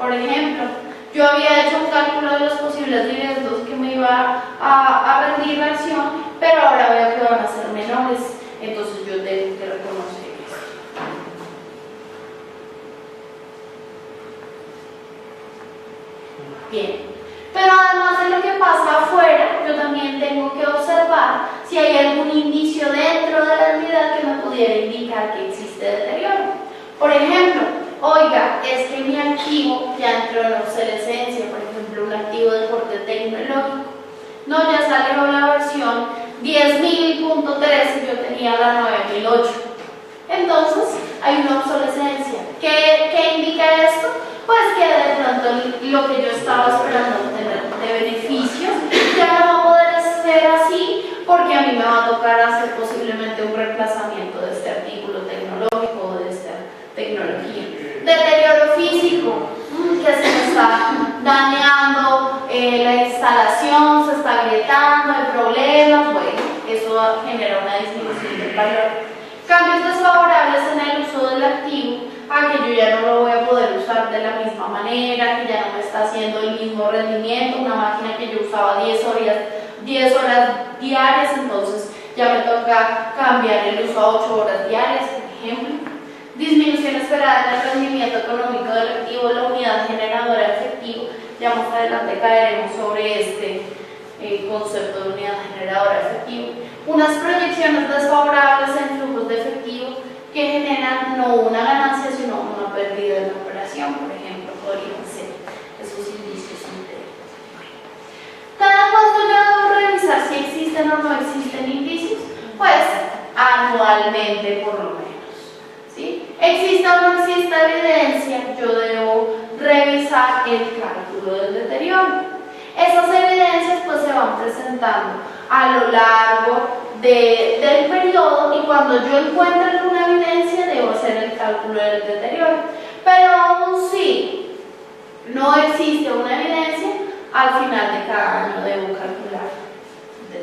Por ejemplo, yo había hecho un cálculo de los posibles dividendos que me iba a rendir la acción, pero ahora veo que van a ser menores, entonces yo tengo que reconocer esto. Bien, pero además de lo que pasa afuera, yo también tengo que observar si hay algún indicio dentro de la entidad que me pudiera indicar que existe deterioro. Por ejemplo, oiga, es que mi activo ya entró en obsolescencia, por ejemplo, un activo de porte tecnológico. No, ya salió la versión 10.000.13, yo tenía la 9.008. Entonces, hay una obsolescencia. ¿Qué indica esto? Pues que de pronto lo que yo estaba esperando obtener de beneficios ya no va a poder ser así, porque a mí me va a tocar hacer posiblemente un reemplazamiento de este artículo tecnológico o de esta tecnología. Deterioro físico, que se me está dañando la instalación, se está agrietando, hay problemas, bueno, eso genera una disminución del valor. Cambios desfavorables en el uso del activo, a que yo ya no lo voy a poder usar de la misma manera, que ya no me está haciendo el mismo rendimiento, una máquina que yo usaba 10 horas diarias, entonces ya me toca cambiar el uso a 8 horas diarias, por ejemplo. Disminución esperada en el rendimiento económico del activo, la unidad generadora de efectivo, ya más adelante caeremos sobre este concepto de unidad generadora de efectivo. Unas proyecciones desfavorables en flujos de efectivo que generan no una ganancia sino una pérdida de la operación, por ejemplo, podrían ser esos indicios internos. ¿Cada cuánto yo debo revisar si existen o no existen indicios? Pues anualmente por lo menos. ¿Sí? ¿Existe o no existe evidencia? Yo debo revisar el cálculo del deterioro. Esas evidencias pues se van presentando a lo largo del periodo y cuando yo encuentre alguna evidencia debo hacer el cálculo del deterioro. Pero aún si no existe una evidencia, al final de cada año debo calcular el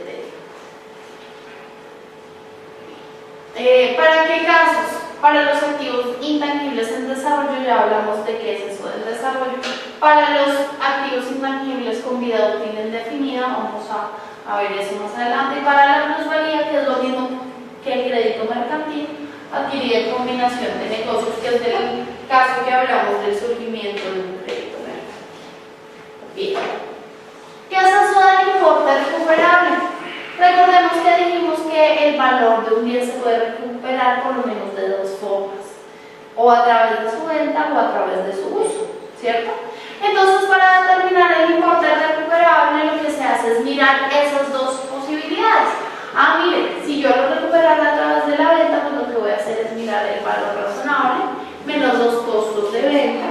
deterioro. ¿Para qué casos? Para los activos intangibles en desarrollo, ya hablamos de qué es eso del desarrollo. Para los activos intangibles con vida útil indefinida, vamos a ver eso más adelante. Y para la plusvalía, que es lo mismo que el crédito mercantil, adquirida en combinación de negocios, que es del caso que hablamos del surgimiento de un crédito mercantil. Bien. ¿Qué es eso del importe recuperable? Recordemos que dijimos que el valor de un bien se puede recuperar por lo menos de dos formas, o a través de su venta o a través de su uso, ¿cierto? Entonces, para determinar el importe recuperable, lo que se hace es mirar esas dos posibilidades. Mire, si yo lo recuperara a través de la venta, pues lo que voy a hacer es mirar el valor razonable menos los costos de venta,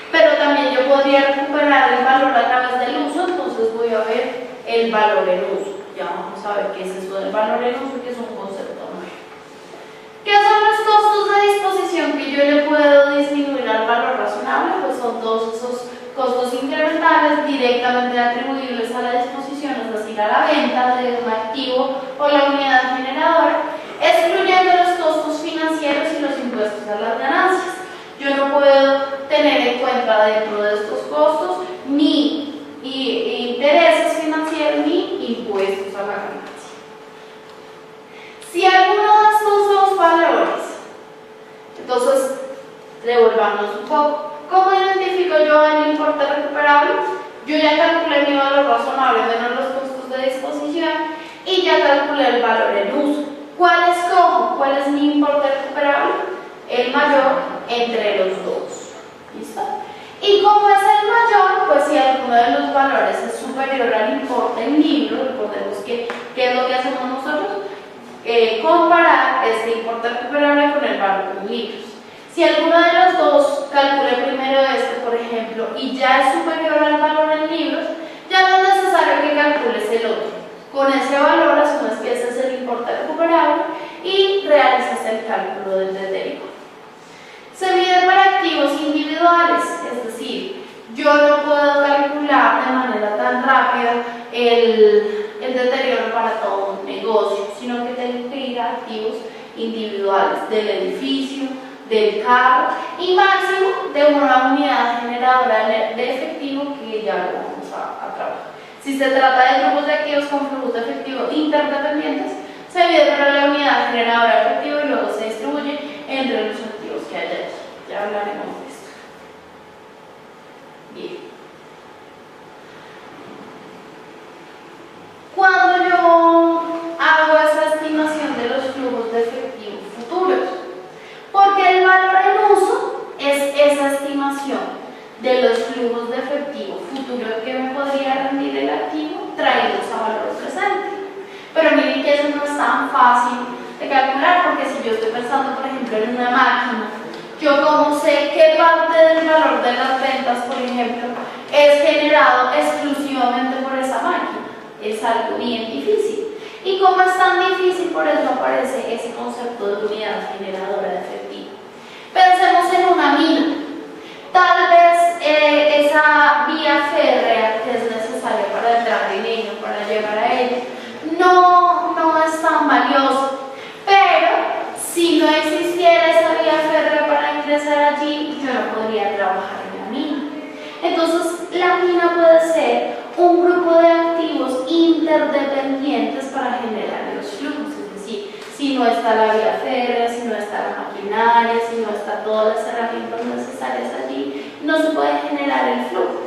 pero también yo podría recuperar el valor a través del uso, entonces voy a ver el valor en uso. Ya vamos a ver qué es eso del valor en uso, que es un concepto nuevo. ¿Qué son los costos de disposición que yo le puedo disminuir al valor razonable? Pues son todos esos costos incrementales directamente atribuibles a la disposición, es decir, a la venta de un activo o la unidad generadora, excluyendo los costos financieros y los impuestos a las ganancias. Yo no puedo tener en cuenta dentro de estos costos ni intereses financieros ni impuestos a la ganancia. Si alguno de estos dos valores, entonces revolvamos un poco. ¿Cómo identifico yo el importe recuperable? Yo ya calculé mi valor razonable menos los costos de disposición y ya calculé el valor en uso. ¿Cuál escojo? ¿Cuál es mi importe recuperable? El mayor entre los dos. ¿Listo? Y como es el mayor, pues si alguno de los valores es superior al importe en libros, recordemos que ¿qué es lo que hacemos nosotros? Comparar este importe recuperable con el valor en libros. Si alguno de los dos calcule primero este, por ejemplo, y ya es superior al valor en libros, ya no es necesario que calcules el otro. Con ese valor asumes que ese es el importe recuperable y realizas el cálculo del deterioro. Se mide para activos individuales, es decir, yo no puedo calcular de manera tan rápida el deterioro para todo un negocio, sino que tengo que ir a activos individuales del edificio, del carro y máximo de una unidad generadora que ya lo vamos a trabajar. Si se trata de grupos de activos con flujos de efectivo interdependientes, se divide por la unidad generadora de efectivo y luego se distribuye entre los activos que hay allí. Ya hablaremos de esto. Bien. Cuando yo hago esa estimación de los flujos de efectivo futuros, porque el valor en uso es esa estimación de los flujos de efectivo futuro que me podría rendir el activo traídos a valor presente. Pero miren que eso no es tan fácil de calcular, porque si yo estoy pensando, por ejemplo, en una máquina, yo como sé qué parte del valor de las ventas, por ejemplo, es generado exclusivamente por esa máquina, es algo bien difícil. Y como es tan difícil, por eso aparece ese concepto de unidad generadora de efectivo. Pensemos en una mina. Tal vez esa vía férrea que es necesaria para entrar en ella, para llegar a ella, no es tan valiosa. Pero si no existiera esa vía férrea para ingresar allí, yo no podría trabajar en la mina. Entonces, la mina puede ser un grupo de activos interdependientes para generar los flujos. Es decir, si no está la vía férrea, si no está la maquinaria, si no están todas las herramientas necesarias allí, no se puede generar el flujo.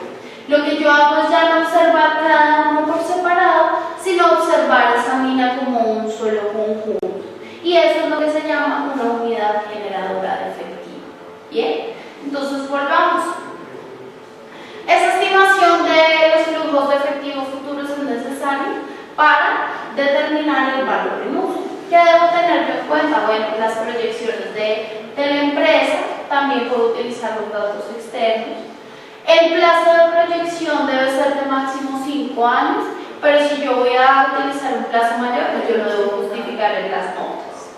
Lo que yo hago es ya no observar cada uno por separado, sino observar esa mina como un solo conjunto. Y eso es lo que se llama una unidad generadora de efectivo. Bien, entonces volvamos. Esa estimación de los flujos de efectivo futuros es necesaria para determinar el valor en uso. ¿Qué debo tener yo en cuenta? Bueno, las proyecciones de la empresa, también puedo utilizar los datos externos. El plazo de proyección debe ser de máximo 5 años, pero si yo voy a utilizar un plazo mayor, pues yo lo debo justificar en las notas.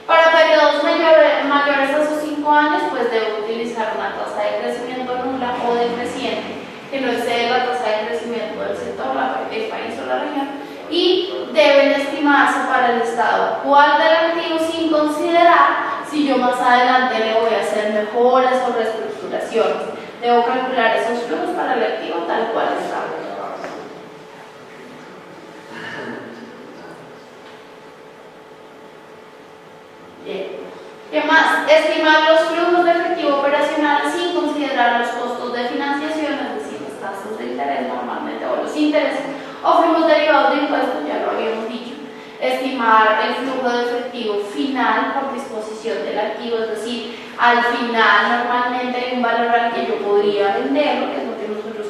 Para periodos mayores a esos 5 años, pues debo utilizar una tasa de crecimiento nula o decreciente, que no excede la tasa de crecimiento del sector, del país o la región, y deben estimarse para el estado actual del activo sin considerar si yo más adelante le voy a hacer mejoras o reestructuraciones. Debo calcular esos flujos para el activo tal cual está. Bien. ¿Qué más? Estimar los flujos de efectivo operacional sin considerar los costos de financiación, es decir, las tasas de interés normalmente, o los intereses, o flujos derivados de impuestos, ya lo habíamos dicho. Estimar el flujo de efectivo final por disposición del activo, es decir, al final normalmente hay un valor al que yo podría venderlo, que es lo que nosotros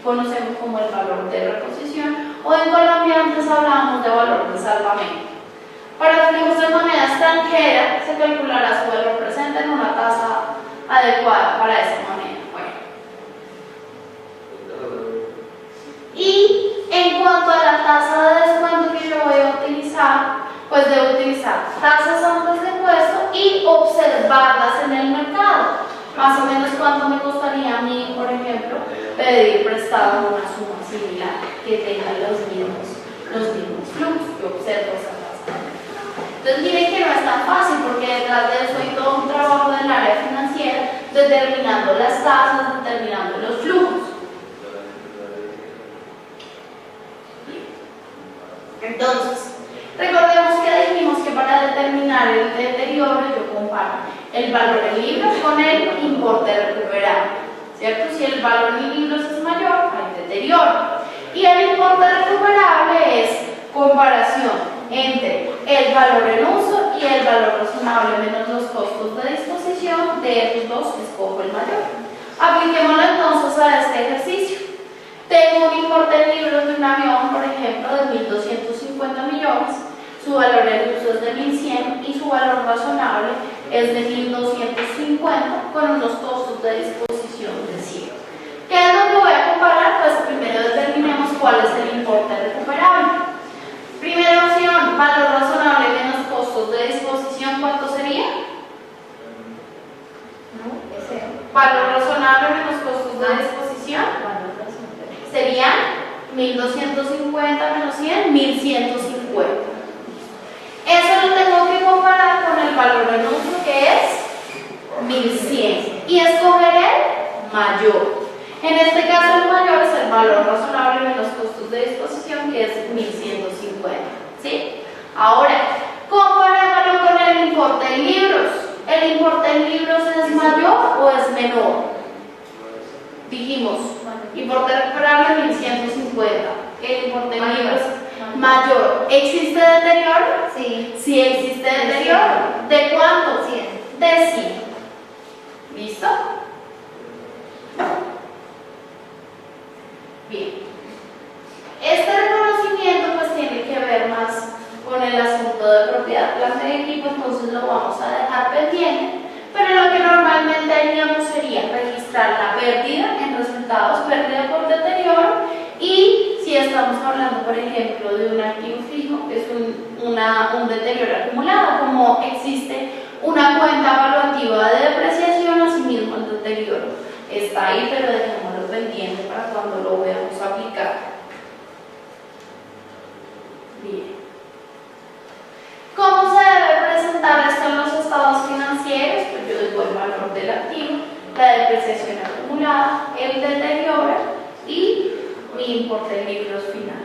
conocemos como el valor de reposición, o en Colombia antes hablábamos de valor de salvamento. Para flujos de moneda extranjera se calculará su valor presente en una tasa adecuada para esa moneda. Bueno. Y en cuanto a la tasa de descuento que yo voy a utilizar, pues debo utilizar tasas antes de impuesto y observarlas en el mercado. Más o menos cuánto me costaría a mí, por ejemplo, pedir prestado una suma similar que tenga los mismos flujos. Yo observo esa tasa. Entonces miren que no es tan fácil, porque detrás de eso hay todo un trabajo del área financiera determinando las tasas, determinando los flujos. Entonces, recordemos que dijimos que para determinar el deterioro yo comparo el valor en libras con el importe recuperable, ¿cierto? Si el valor en libras es mayor, hay deterioro. Y el importe recuperable es comparación entre el valor en uso y el valor razonable menos los costos de disposición. De estos dos, escojo el mayor. Apliquémoslo entonces a este ejercicio. Tengo un importe en libros de un avión, por ejemplo, de 1.250 millones, su valor en uso es de 1.100 y su valor razonable es de 1.250 con unos costos de disposición de 100. ¿Qué es lo que voy a comparar? Pues primero determinemos cuál es el importe recuperable. Primera opción, valor razonable menos costos de disposición, ¿cuánto sería? Valor razonable menos costos de disposición serían 1.250 menos 100, 1.150. Eso lo tengo que comparar con el valor en uso, que es 1.100, y escoger el mayor. En este caso el mayor es valor razonable menos costos de disposición, que es 1150, ¿sí? Ahora, comparémoslo con el importe en libros. ¿El importe en libros es mayor o es menor? Dijimos, importe recuperable 1150. El importe en libros mayor. ¿Existe deterioro? Sí. Sí existe deterioro. ¿De cuánto? 100. De 100. ¿Listo? Bien. Este reconocimiento pues tiene que ver más con el asunto de propiedad planta de equipo, entonces lo vamos a dejar pendiente, pero lo que normalmente haríamos sería registrar la pérdida en resultados, pérdida por deterioro, y si estamos hablando, por ejemplo, de un activo fijo, es un deterioro acumulado, como existe una cuenta evaluativa de depreciación, asimismo el deterioro está ahí, pero dejémoslo pendiente para cuando lo veamos aplicar. Bien. ¿Cómo se debe presentar esto en los estados financieros? Pues yo digo el valor del activo, la depreciación acumulada, el deterioro y mi importe en libros final.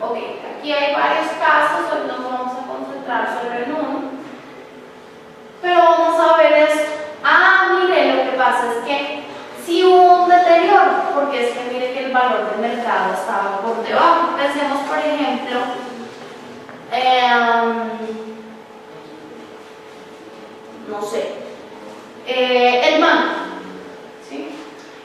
Ok, aquí hay varios casos, hoy nos vamos a concentrar sobre el uno, pero vamos a ver esto. Mire, lo que pasa es que si hubo un deterioro, porque es que mire que el valor del mercado estaba por debajo. Pensemos, por ejemplo, no sé, el mango, ¿sí?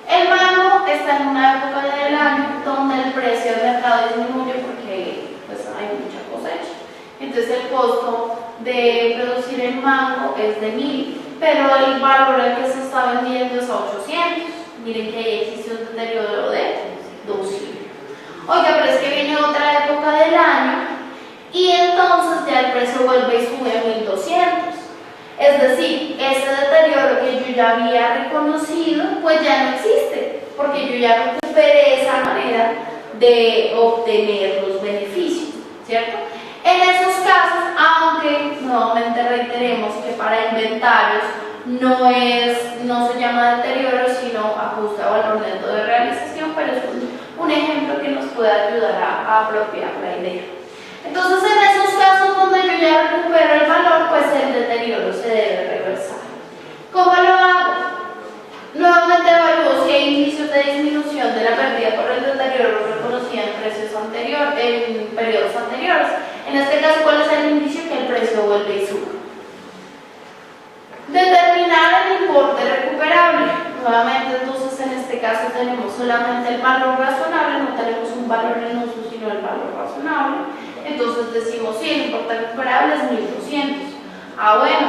El mango está en una época del año donde el precio del mercado disminuye porque pues, hay mucha cosecha. Entonces el costo de producir el mango es de 1000, pero el valor al que se está vendiendo es a 800. Miren que ahí existe un deterioro de 200. Oiga, pero es que viene otra época del año y entonces ya el precio vuelve y sube a 1200. Es decir, ese deterioro que yo ya había reconocido, pues ya no existe, porque yo ya recuperé esa manera de obtener los beneficios, ¿cierto? En esos casos, aunque nuevamente reiteremos que para inventarios no se llama deterioro, sino ajuste a valor neto de realización, pero es un ejemplo que nos puede ayudar a apropiar la idea. Entonces, en esos casos donde yo ya recupero el valor, pues el deterioro se debe reversar. ¿Cómo lo hago? Nuevamente evalúo si hay indicios de disminución de la pérdida por el deterioro reconocida en periodos anteriores. En este caso, ¿cuál es el indicio? Que el precio vuelve y sube. Determinar el importe recuperable. Nuevamente, entonces, en este caso tenemos solamente el valor razonable, no tenemos un valor en uso, sino el valor razonable. Entonces decimos, sí, el importe recuperable es 1200. Bueno,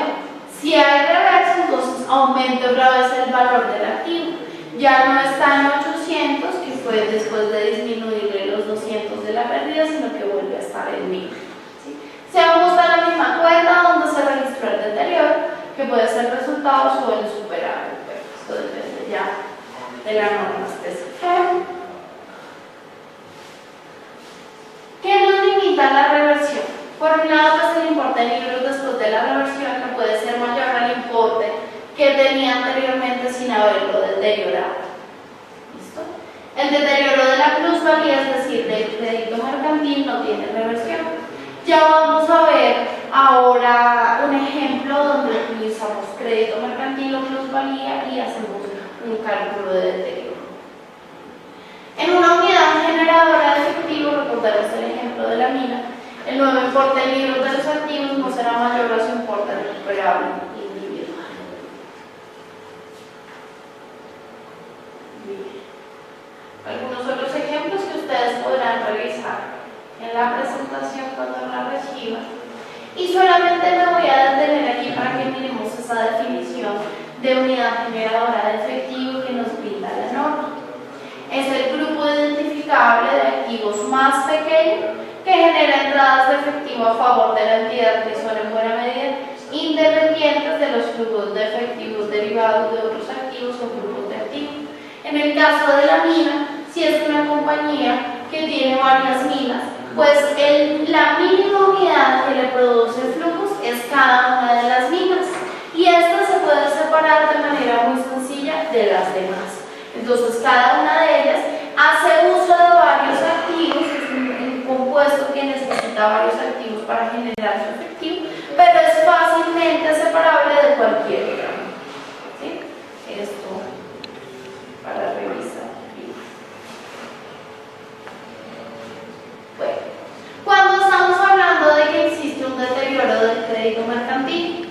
si hay reverso, entonces aumenta otra vez el valor del activo. Ya no está en 800, que fue después de disminuirle los 200 de la pérdida, sino que vuelve a estar en 1000. ¿Sí? Se ajusta la misma cuenta donde se registró el deterioro, que puede ser resultados o el superávit. Esto depende ya de la norma específica. ¿Qué nos limita la reversión? Por un lado, pues el importe de libros después de la reversión no puede ser mayor al importe que tenía anteriormente sin haberlo deteriorado. ¿Listo? El deterioro de la plusvalía, es decir, del crédito mercantil, no tiene reversión. Ya vamos a ver ahora un ejemplo donde utilizamos crédito mercantil o plusvalía y hacemos un cálculo de deterioro. En una unidad generadora de efectivo, recordemos el ejemplo de la mina, el nuevo importe de libros de los activos no será mayor a su importe recuperable individual. Bien. Algunos otros ejemplos que ustedes podrán revisar en la presentación cuando la reciban. Y solamente me voy a detener aquí para que miremos esa definición de unidad generadora de efectivo que nos brinda la norma. Es el grupo identificable de activos más pequeño que genera entradas de efectivo a favor de la entidad que son en buena medida independientes de los flujos de efectivos derivados de otros activos o grupos de activos. En el caso de la mina, si es una compañía que tiene varias minas, pues la mínima unidad que le produce flujos es cada una de las minas, y esta se puede separar de manera muy sencilla de las demás. Entonces, cada una de ellas hace uso de varios activos, es un compuesto que necesita varios activos para generar su efectivo, pero es fácilmente separable de cualquier otra. ¿Sí? Esto para revisar. Bueno, cuando estamos hablando de que existe un deterioro del crédito mercantil,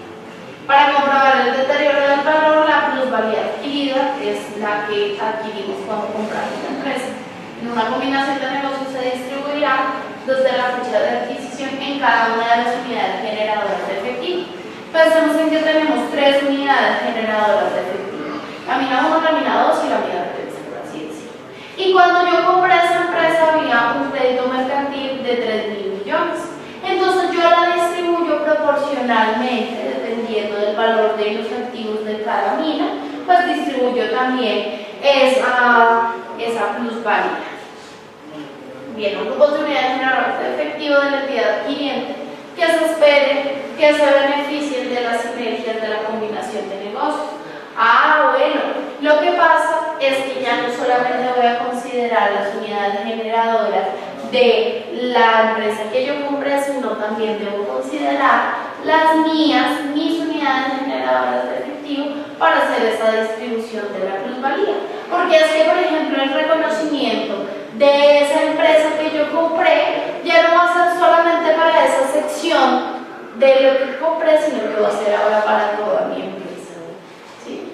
para comprobar el deterioro del valor, la plusvalía adquirida es la que adquirimos cuando compramos la empresa. En una combinación de negocios se distribuirá desde la fecha de adquisición en cada una de las unidades generadoras de efectivo. Pensemos en que tenemos 3 unidades generadoras de efectivo: lámina 1, lámina 2 y lámina 3, por así decirlo. Y cuando yo compré esa empresa había un crédito mercantil de 3.000 millones. Entonces yo la distribuyo proporcionalmente, dependiendo del valor de los activos de cada mina, pues distribuyo también esa plusvalía. Bien, un grupo de unidades generadoras de efectivo de la entidad adquiriente que se espere que se beneficien de las sinergias de la combinación de negocios. Bueno, lo que pasa es que ya no solamente voy a considerar las unidades generadoras de la empresa que yo compré, sino también debo considerar las mías, mis unidades generadoras de efectivo, para hacer esta distribución de la plusvalía. Porque es que, por ejemplo, el reconocimiento de esa empresa que yo compré ya no va a ser solamente para esa sección de lo que compré, sino que va a ser ahora para toda mi empresa. ¿Sí?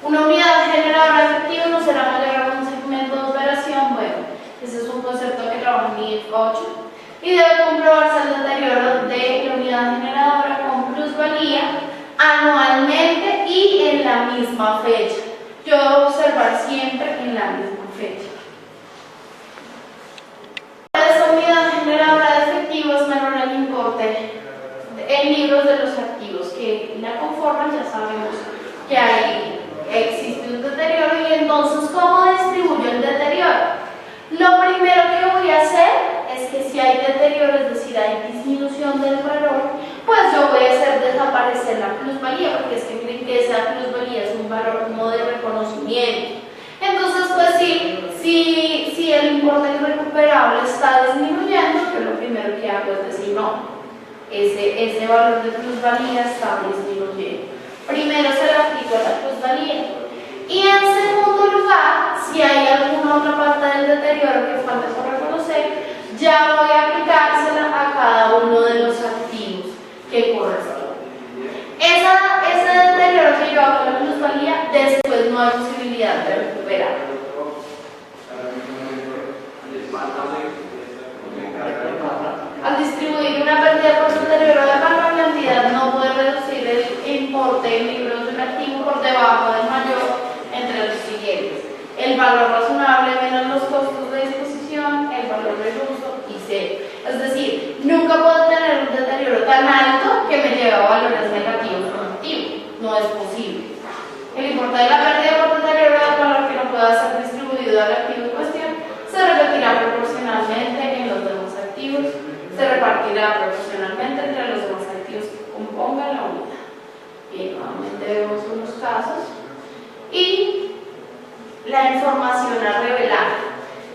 Una unidad generadora de efectivo no será mayor a un segmento de operación. Bueno, ese es un concepto que trabaja en IF 8 y debe comprobarse el deterioro de la unidad generadora con plusvalía anualmente y en la misma fecha. Yo debo observar siempre en la misma fecha. Esta unidad generadora de efectivos es menor al importe en libros de los activos que la conforman. Ya sabemos que ahí existe un deterioro, y entonces, ¿cómo distribuyo el deterioro? Lo primero que voy a hacer es que si hay deterioro, es decir, hay disminución del valor, pues yo voy a hacer desaparecer la plusvalía, porque es que miren que esa plusvalía es un valor como de reconocimiento. Entonces, pues si el importe recuperable está disminuyendo, yo lo primero que hago es decir, no, ese valor de plusvalía está disminuyendo. Primero se le aplico la plusvalía. Y en segundo lugar, si hay alguna otra parte del deterioro que falta por reconocer, ya voy a aplicársela a cada uno de los activos que corresponden. Ese deterioro que yo hago con la plusvalía, después no hay posibilidad de recuperar. Al distribuir una pérdida por deterioro de valor, la entidad no puede reducir el importe en libros del activo por debajo del mayor entre los siguientes: el valor razonable menos los costos de disposición, el valor del uso y cero. Es decir, nunca puedo tener un deterioro tan alto que me lleve a valores negativos positivos. No es posible. El importe de la pérdida por deterioro del valor que no pueda ser distribuido al activo en cuestión se repetirá proporcionalmente en los demás activos, se repartirá proporcionalmente entre los demás activos que compongan la unidad. Bien, nuevamente vemos unos casos. Y la información a revelar.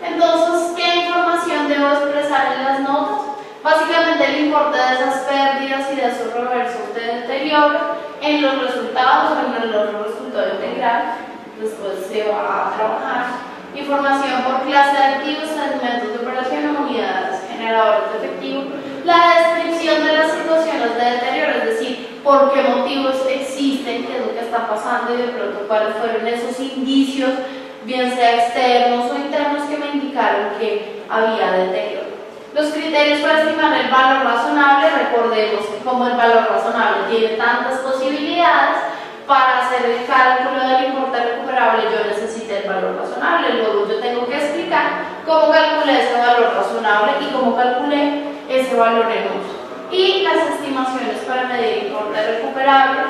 Entonces, ¿qué información debo expresar en las notas? Básicamente el importe de esas pérdidas y de esos reversos de deterioro en los resultados o en el resultado integral. Después se va a trabajar información por clase de activos, segmentos de operación o unidades generadoras de efectivo, la descripción de las situaciones de deterioro, es decir, por qué motivos existen, qué es lo que está pasando y de pronto cuáles fueron esos indicios, bien sea externos o internos, que me indicaron que había deterioro. Los criterios para estimar el valor razonable: recordemos que como el valor razonable tiene tantas posibilidades, para hacer el cálculo del importe recuperable yo necesité el valor razonable. Luego yo tengo que explicar cómo calculé ese valor razonable y cómo calculé ese valor en uso. Y las estimaciones para medir importe recuperable,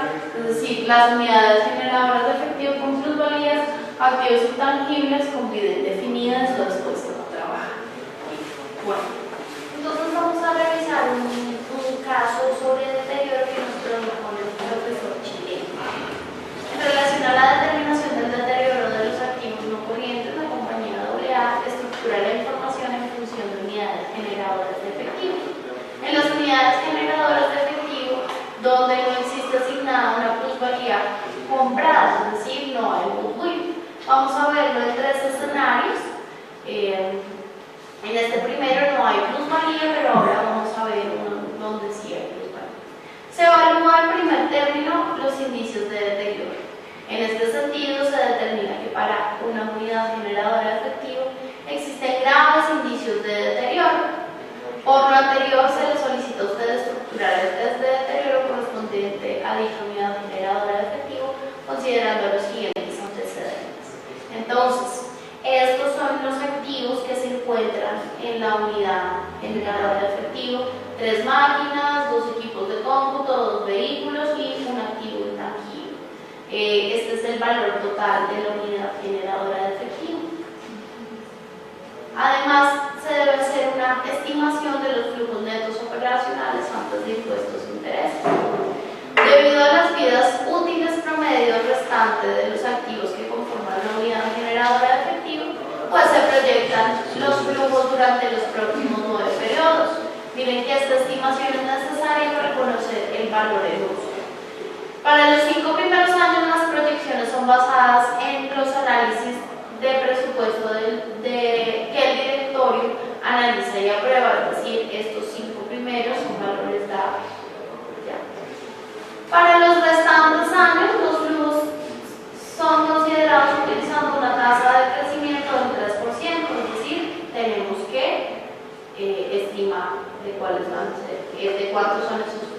es decir, las unidades generadoras de efectivo con plusvalías, activos intangibles con vida indefinida, eso después se va a trabajar. Bueno, entonces vamos a revisar un caso sobre deterioro que nos propone el profesor chileno. En relación a la determinación del comprada, es decir, no hay goodwill. Vamos a verlo en tres escenarios. En este primero no hay plusvalía, pero ahora vamos a ver uno donde sí hay plusvalía. Se evalúa en primer término los indicios de deterioro. En este sentido, se determina que para una unidad generadora de efectivo existen graves indicios de deterioro. Por lo anterior, se le solicita a usted estructurar el test de deterioro correspondiente a dicha unidad generadora de efectivo, considerando los siguientes antecedentes. Entonces, estos son los activos que se encuentran en la unidad generadora de efectivo: 3 máquinas, 2 equipos de cómputo, 2 vehículos y un activo intangible. Este es el valor total de la unidad generadora de efectivo. Además, se debe hacer una estimación de los flujos netos operacionales antes de impuestos e intereses. Debido a las vidas útiles promedio restantes de los activos que conforman la unidad generadora de efectivo, pues se proyectan los flujos durante los próximos 9 periodos. Miren que esta estimación es necesaria para conocer el valor en uso. Para los 5 primeros años, las proyecciones son basadas en los análisis de presupuesto que el directorio analiza y aprueba, es decir, estos 5 primeros son valores dados. Para los restantes años, los flujos son considerados utilizando una tasa de crecimiento del 3%, es decir, tenemos que estimar de cuáles van a ser, de cuántos son esos flujos.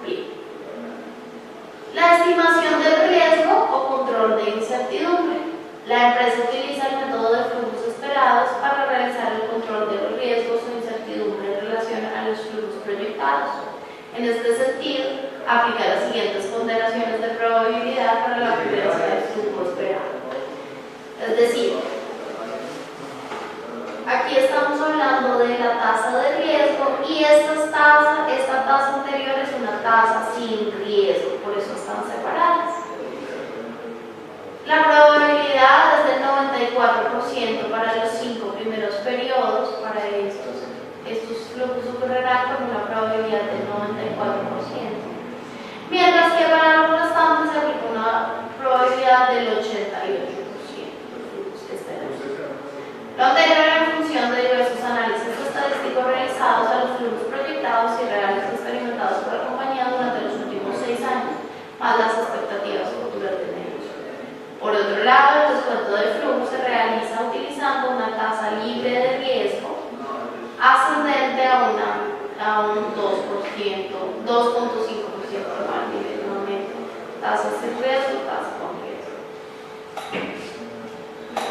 Bien. La estimación del riesgo o control de incertidumbre. La empresa utiliza el método de flujos esperados para realizar el control de los riesgos o incertidumbre en relación a los flujos proyectados. En este sentido, aplica las siguientes ponderaciones de probabilidad para la ocurrencia del flujo esperado. Es decir, aquí estamos hablando de la tasa de riesgo y esta tasa anterior es una tasa sin riesgo, por eso están separadas. La probabilidad es del 94% para los 5 primeros periodos. Para estos flujos ocurrirán con una probabilidad del 94%, mientras que para los restantes se aplica una probabilidad del 88% de flujos que esperamos. Lo anterior en función de diversos análisis estadísticos realizados a los flujos proyectados y reales experimentados por la compañía durante los últimos 6 años, más las expectativas futuras de negocio. Por otro lado, el descuento de flujo se realiza utilizando una tasa libre de riesgo ascendente a un 2%, 2.5% anual mínimamente. Tasa sin riesgo, tasa con riesgo.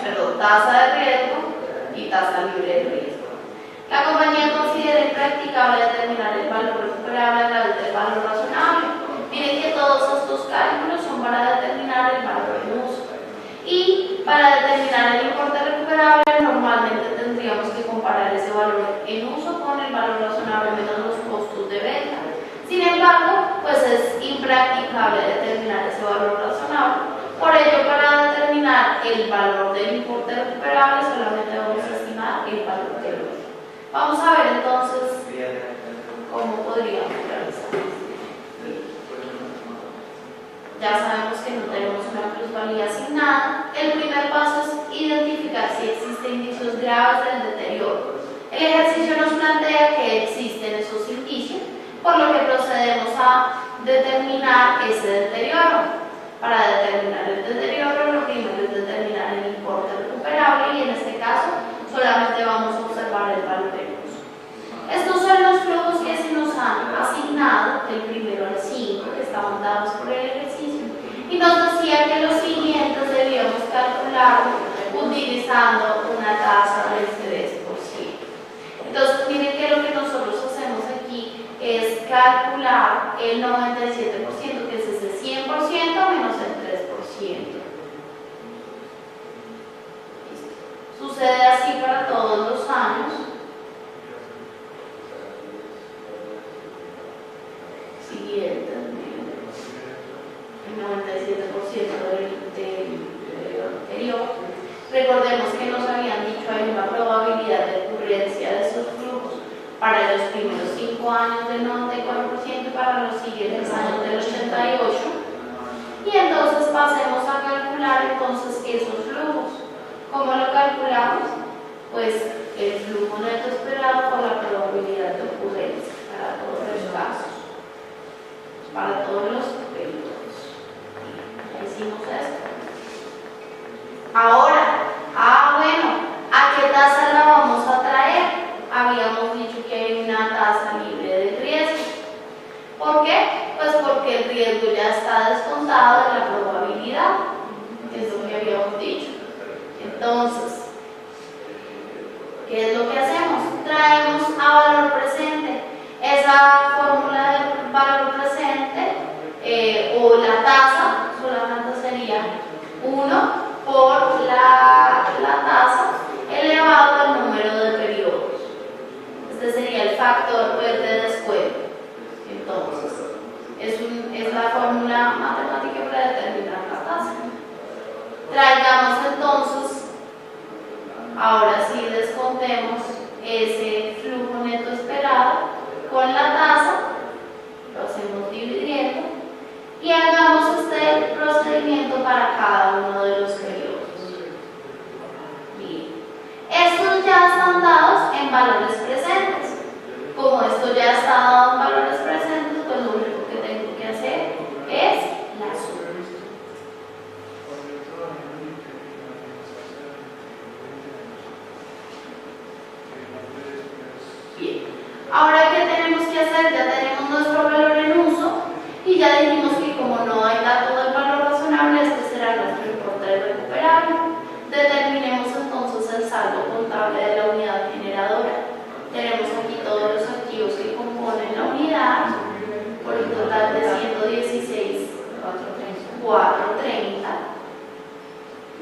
Perdón, tasa de riesgo y tasa libre de riesgo. La compañía considera impracticable determinar el valor recuperable a través del valor razonable. Miren que todos estos cálculos son para determinar el valor en uso. Y para determinar el importe recuperable, normalmente tendríamos que comparar ese valor en uso con el valor razonable menos los costos de venta. Sin embargo, pues es impracticable determinar ese valor razonable. Por ello, para determinar el valor del importe recuperable, solamente vamos a estimar el valor del uso. Vamos a ver entonces cómo podríamos realizar. Ya sabemos que no tenemos una plusvalía asignada. El primer paso es identificar si existen indicios graves del deterioro. El ejercicio nos plantea que existen esos indicios, por lo que procedemos a determinar ese deterioro. Para determinar el deterioro, lo primero es determinar el importe recuperable y en este caso solamente vamos a observar el valor en uso. Estos son los flujos que se nos han asignado, del primero al 5, que estaban dados por el ejercicio, y nos decía que los siguientes debíamos calcular utilizando una tasa del 3%. Entonces, miren que lo que nosotros hacemos aquí es calcular el 97%, que es ese 100% menos el 3%. Sucede así para todos los años. Siguiente, el 97% del anterior. Recordemos que nos habían dicho hay una probabilidad de ocurrencia de esos flujos para los primeros 5 años del 94% y para los siguientes años del 88. Y entonces pasemos a calcular entonces esos flujos. ¿Cómo lo calculamos? Pues el flujo neto esperado por la probabilidad de ocurrencia para todos los casos, para todos los periodos. Hicimos esto. Ahora, bueno, ¿a qué tasa la vamos a traer? Habíamos dicho que hay una tasa libre de riesgo. ¿Por qué? Pues porque el riesgo ya está descontado de la probabilidad, es lo que habíamos dicho. Entonces, ¿qué es lo que hacemos? Traemos a valor presente esa fórmula del valor presente o la tasa, solamente sería 1 por la tasa elevado al número de periodos. Este sería el factor pues, de descuento. Entonces, es la fórmula matemática para determinar la tasa. Traigamos entonces, ahora sí descontemos ese flujo neto esperado con la tasa, lo hacemos dividiendo y hagamos este procedimiento para cada uno de los periodos. Bien. Estos ya están dados en valores presentes. Como esto ya está dado en valores presentes, pues lo único que tengo que hacer es la suma. Bien. Ahora, ¿qué tenemos que hacer? Ya tenemos nuestro valor en uso y ya dijimos que como no hay dato del valor razonable, este será nuestro importe recuperable. Determinemos entonces el saldo contable de la unidad generadora. Tenemos aquí todos los activos que componen la unidad, por un total de 116,430.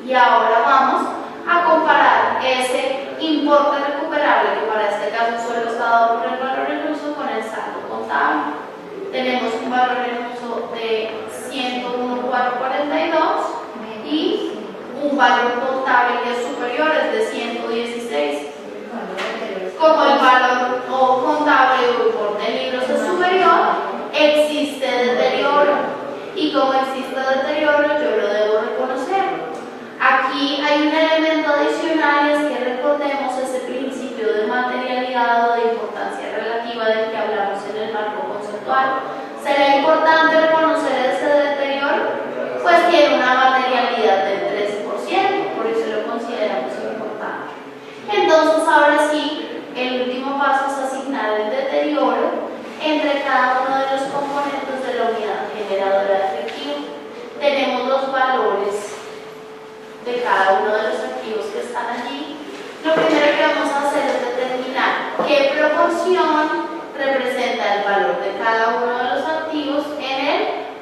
Y ahora vamos a comparar ese importe recuperable, que para este caso solo está dado por el valor en uso, con el saldo contable. Tenemos un valor en uso de 101,442 y un valor contable que es superior, es de 116. Como el valor contable o importe en libros es superior, existe deterioro. Y como existe deterioro, yo lo debo reconocer. Aquí hay un elemento adicional, y es que recordemos ese principio de materialidad o de importancia relativa del que hablamos en el marco conceptual. ¿Será importante reconocer ese deterioro? Pues tiene una materialidad del 13%, por eso lo consideramos importante. Entonces, ahora sí, el último paso es asignar el deterioro entre cada uno de los componentes de la unidad generadora de efectivo. Tenemos los valores de cada uno de los activos que están allí. Lo primero que vamos a hacer es determinar qué proporción representa el valor de cada uno de los activos en el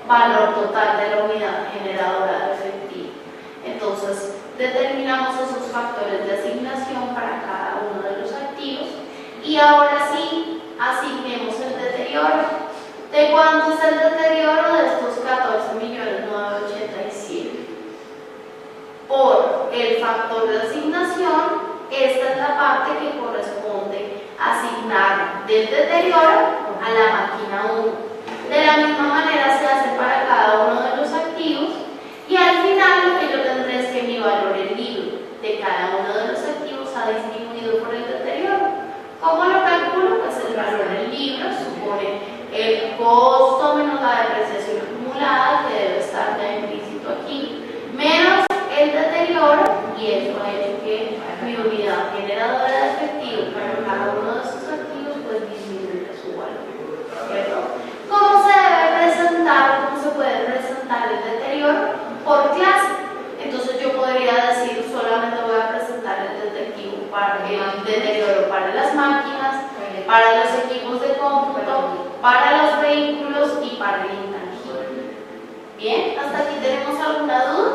valor total de la unidad generadora de efectivo. Entonces, determinamos esos factores de asignación para cada uno de los activos y ahora sí asignemos el deterioro. ¿De cuánto es el deterioro? De estos 14.987.000 por el factor de asignación. Esta es la parte que corresponde a asignar del deterioro a la máquina 1. De la misma manera se hace para cada uno de los activos y al final lo que yo tendré es que mi valor en libro de cada uno de los activos ha disminuido por el deterioro. ¿Cómo lo calculo? Pues el valor en libro supone el costo menos la depreciación acumulada, que debe estar ya implícito aquí, menos el deterioro, y eso ha hecho que mi unidad generadora de efectivo para cada uno de esos activos pues disminuya su valor, ¿cierto? ¿Cómo se debe presentar, cómo se puede presentar el deterioro? Por clase. Entonces yo podría decir, solamente voy a presentar el deterioro para las máquinas, para los equipos de cómputo, para los vehículos y para el intangible. Bien, ¿hasta aquí tenemos alguna duda?